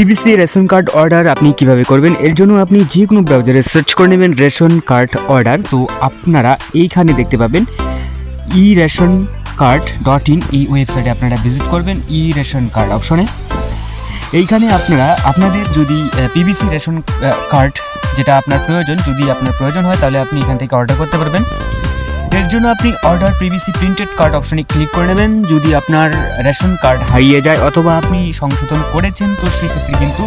PVC ration card order আপনি কিভাবে করবেন, এর জন্য আপনি যে কোনো ব্রাউজারে সার্চ করে নেবেন রেশন কার্ড অর্ডার। তো আপনারা এইখানে দেখতে পাবেন e-ration-card.in, এই ওয়েবসাইটে আপনারা ভিজিট করবেন রেশন কার্ড অপশনে। এইখানে আপনারা আপনাদের যদি পিবিসি রেশন কার্ড যেটা আপনার প্রয়োজন, যদি আপনার প্রয়োজন হয় তাহলে আপনি এখান থেকে অর্ডার করতে পারবেন। এর জন্য আপনি অর্ডার পিবিসি প্রিন্টেড কার্ড অপশনে ক্লিক করে নেবেন। যদি আপনার রেশন কার্ড হারিয়ে যায় অথবা আপনি সংশোধন করেছেন, তো সেক্ষেত্রে কিন্তু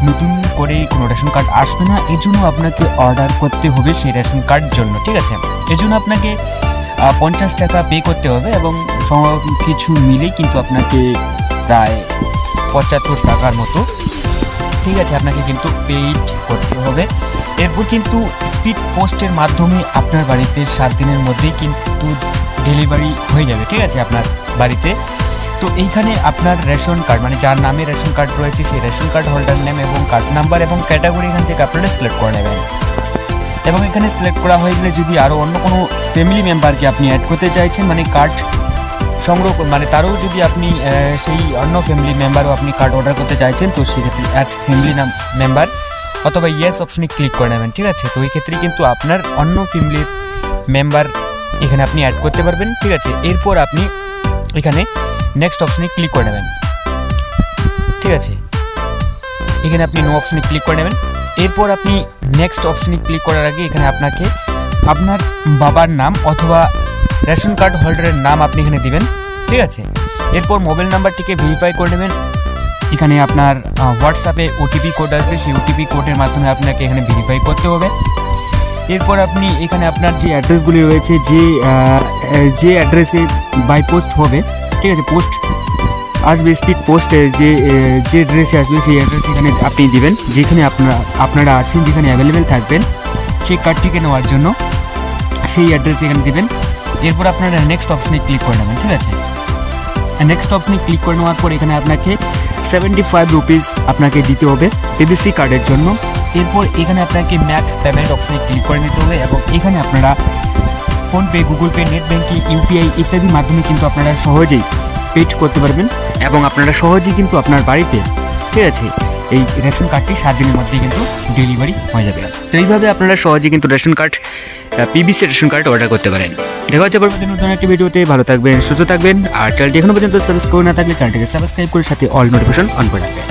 নতুন করে কোনো রেশন কার্ড আসবে না। এর জন্য আপনাকে অর্ডার করতে হবে সেই রেশন কার্ড জন্য, ঠিক আছে। এর জন্য আপনাকে 50 টাকা পে করতে হবে এবং সব কিছু মিলেই কিন্তু আপনাকে প্রায় 75 টাকার মতো, ঠিক আছে, আপনাকে কিন্তু পেইড করতে হবে। এরপর কিন্তু স্পিড পোস্টের মাধ্যমে আপনার বাড়িতে 7 দিনের মধ্যেই কিন্তু ডেলিভারি হয়ে যাবে, ঠিক আছে, আপনার বাড়িতে। তো এইখানে আপনার রেশন কার্ড মানে যার নামে রেশন কার্ড রয়েছে সেই রেশন কার্ড হোল্ডার নেম এবং কার্ড নাম্বার এবং ক্যাটাগরি এখান থেকে আপনারা সিলেক্ট করে নেবেন। এবং এখানে সিলেক্ট করা হয়ে গেলে যদি আরও অন্য কোনো ফ্যামিলি মেম্বারকে আপনি অ্যাড করতে চাইছেন, মানে কার্ড সংগ্রহ মানে তারও যদি আপনি সেই অন্য ফ্যামিলি মেম্বারও আপনি কার্ড অর্ডার করতে চাইছেন, তো সেক্ষেত্রে অ্যাড ফ্যামিলি মেম্বার অথবা ইয়েস অপশনে ক্লিক করে নেবেন, ঠিক আছে। তো এই ক্ষেত্রে কিন্তু আপনার অন্য ফ্যামিলির মেম্বার এখানে আপনি অ্যাড করতে পারবেন, ঠিক আছে। এরপর আপনি এখানে নেক্সট অপশনে ক্লিক করে নেবেন, ঠিক আছে। এখানে আপনি নো অপশনে ক্লিক করে নেবেন। এরপর আপনি নেক্সট অপশনে ক্লিক করার আগে এখানে আপনাকে আপনার বাবার নাম অথবা রেশন কার্ড হোল্ডারের নাম আপনি এখানে দিবেন, ঠিক আছে। এরপর মোবাইল নাম্বারটিকে ভেরিফাই করে নেবেন। এখানে আপনার হোয়াটসঅ্যাপে ওটিপি কোড আসবে, সেই ওটিপি কোডের মাধ্যমে আপনাকে এখানে ভেরিফাই করতে হবে। এরপর আপনি এখানে আপনার যে অ্যাড্রেসগুলি রয়েছে, যে অ্যাড্রেসে বাই পোস্ট হবে, ঠিক আছে, পোস্ট আসবে, স্পিড পোস্টে যে অ্যাড্রেসে আসবে সেই অ্যাড্রেস এখানে আপনি দিবেন, যেখানে আপনারা আছেন, যেখানে অ্যাভেলেবেল থাকবেন সেই কার্ডটিকে নেওয়ার জন্য সেই অ্যাড্রেস এখানে দিবেন। এরপর আপনারা নেক্সট অপশনে ক্লিক করে নেবেন, ঠিক আছে। নেক্সট অপশনে ক্লিক করে নেওয়ার পর এখানে আপনাকে 75 রুপিস আপনাকে দিতে হবে পিবিসি কার্ডের জন্য। এরপর এখানে আপনাকে ম্যাক পেমেন্ট অপশনে ক্লিক করে নিতে হবে এবং এখানে আপনারা PhonePe, Google pay, net banking, UPI ইত্যাদির মাধ্যমে কিন্তু আপনারা সহজেই পেড করতে পারবেন এবং আপনারা সহজেই কিন্তু আপনার বাড়িতে, ঠিক আছে, এই রেশন কার্ডটি 7 দিনের মধ্যেই কিন্তু ডেলিভারি হয়ে যাবে। তো এইভাবে আপনারা সহজেই কিন্তু ration card, PVC ration card order করতে পারেন। দেখা হচ্ছে পরবর্তী নতুন একটি ভিডিওতে। ভালো থাকবেন, সুস্থ থাকবেন। আর চ্যানেলটি এখনো পর্যন্ত সাবস্ক্রাইব না থাকলে চ্যানেলটিকে সাবস্ক্রাইব করে সাথে অল নোটিফিকেশন অন করে রাখবেন।